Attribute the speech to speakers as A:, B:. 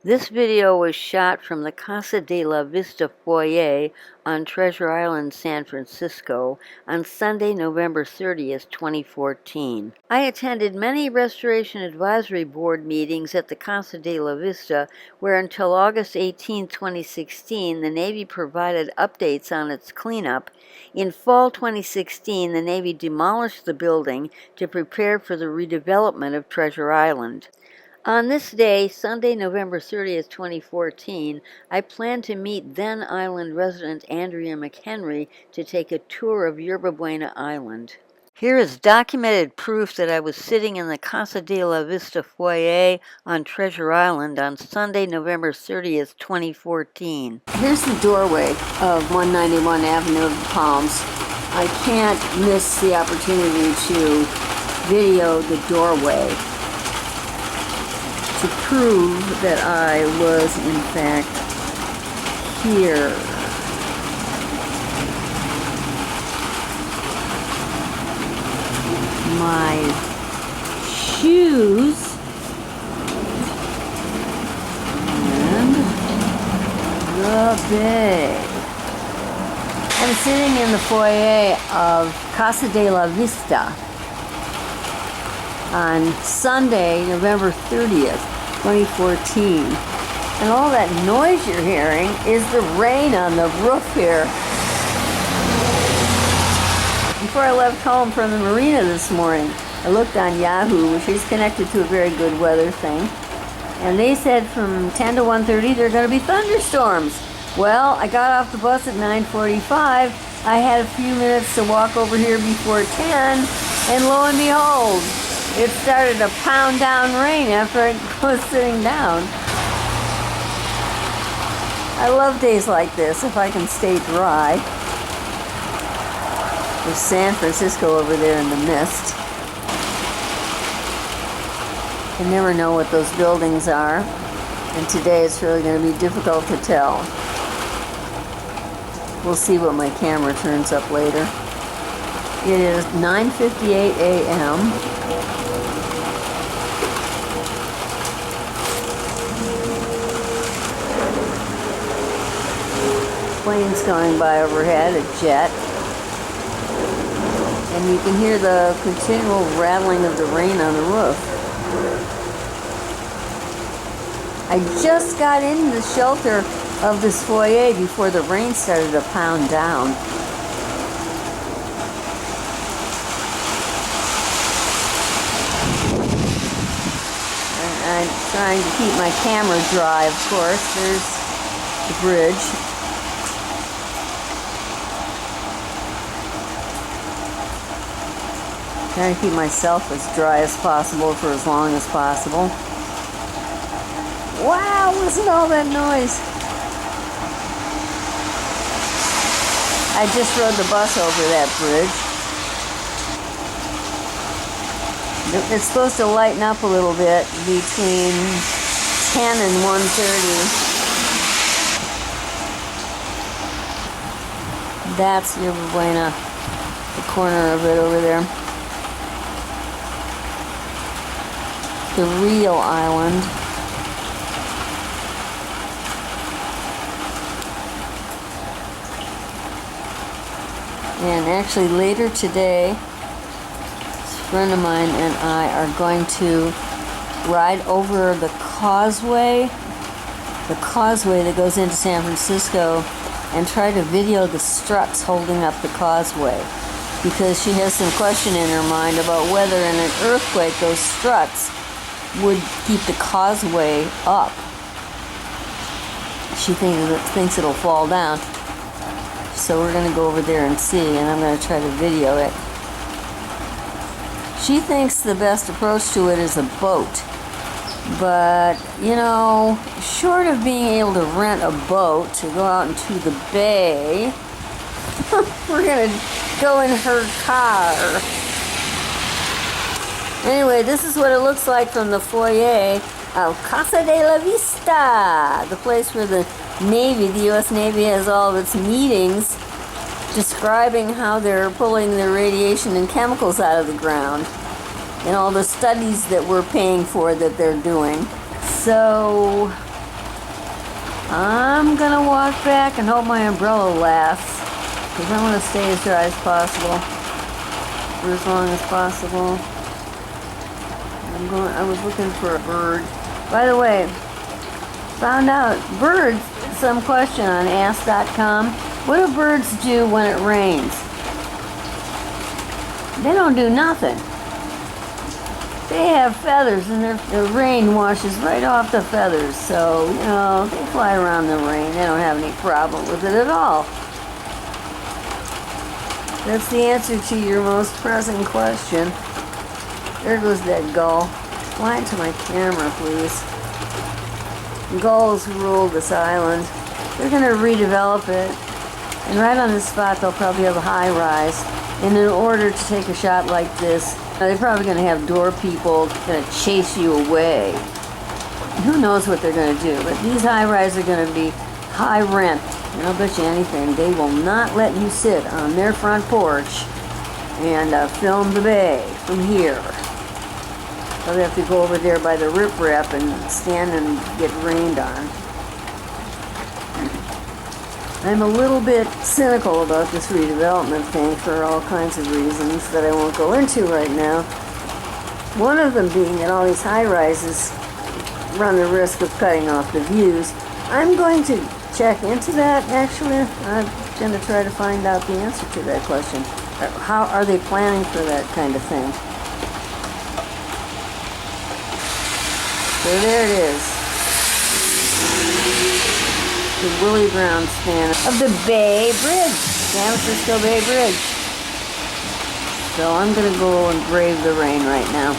A: This video was shot from the Casa de la Vista Foyer on Treasure Island, San Francisco, on Sunday, November 30th, 2014. I attended many Restoration Advisory Board meetings at the Casa de la Vista, where until August 18, 2016, the Navy provided updates on its cleanup. In fall 2016, the Navy demolished the building to prepare for the redevelopment of Treasure Island. On this day, Sunday, November 30th, 2014, I planned to meet then island resident Andrea McHenry to take a tour of Yerba Buena Island. Here is documented proof that I was sitting in the Casa de la Vista foyer on Treasure Island on Sunday, November 30th, 2014. Here's the doorway of 191 Avenue of the Palms. I can't miss the opportunity to video the doorway to prove that I was, in fact, here. My shoes and the bay. I'm sitting in the foyer of Casa de la Vista on Sunday, November 30th, 2014. And all that noise you're hearing is the rain on the roof here. Before I left home from the marina this morning, I looked on Yahoo, which is connected to a very good weather thing, and they said from 10 to 1:30 there are going to be thunderstorms. Well, I got off the bus at 9:45. I had a few minutes to walk over here before 10, and lo and behold, it started to pound down rain after I was sitting down. I love days like this if I can stay dry. There's San Francisco over there in the mist. You never know what those buildings are, and today it's really going to be difficult to tell. We'll see what my camera turns up later. It is 9:58 a.m. Planes going by overhead, a jet. And you can hear the continual rattling of the rain on the roof. I just got into the shelter of this foyer before the rain started to pound down. And I'm trying to keep my camera dry, of course. There's the bridge. Trying to keep myself as dry as possible for as long as possible. Wow, listen to all that noise. I just rode the bus over that bridge. It's supposed to lighten up a little bit between 10 and 1:30. That's Yerba Buena, the corner of it over there. The real island. And actually later today, a friend of mine and I are going to ride over the causeway that goes into San Francisco, and try to video the struts holding up the causeway, because she has some question in her mind about whether in an earthquake those struts would keep the causeway up. She thinks it'll fall down. So we're going to go over there and see, and I'm going to try to video it. She thinks the best approach to it is a boat. But, you know, short of being able to rent a boat to go out into the bay, we're going to go in her car. Anyway, this is what it looks like from the foyer of Casa de la Vista, the place where the Navy, the U.S. Navy, has all of its meetings describing how they're pulling the radiation and chemicals out of the ground, and all the studies that we're paying for that they're doing. So I'm gonna walk back and hope my umbrella lasts, because I want to stay as dry as possible for as long as possible. I was looking for a bird. By the way, found out birds, some question on ask.com. What do birds do when it rains? They don't do nothing. They have feathers, and the rain washes right off the feathers. So, you know, they fly around the rain. They don't have any problem with it at all. That's the answer to your most pressing question. There goes that gull. Fly into my camera, please. Gulls rule this island. They're going to redevelop it. And right on this spot, they'll probably have a high rise. And in order to take a shot like this, they're probably going to have door people going to chase you away. Who knows what they're going to do. But these high-rise are going to be high rent. And I'll bet you anything, they will not let you sit on their front porch and film the bay from here. They'll have to go over there by the riprap and stand and get rained on. I'm a little bit cynical about this redevelopment thing for all kinds of reasons that I won't go into right now. One of them being that all these high-rises run the risk of cutting off the views. I'm going to check into that, actually. I'm going to try to find out the answer to that question. How are they planning for that kind of thing? So there it is. The Willie Brown span of the Bay Bridge, San Francisco Bay Bridge. So I'm going to go and brave the rain right now.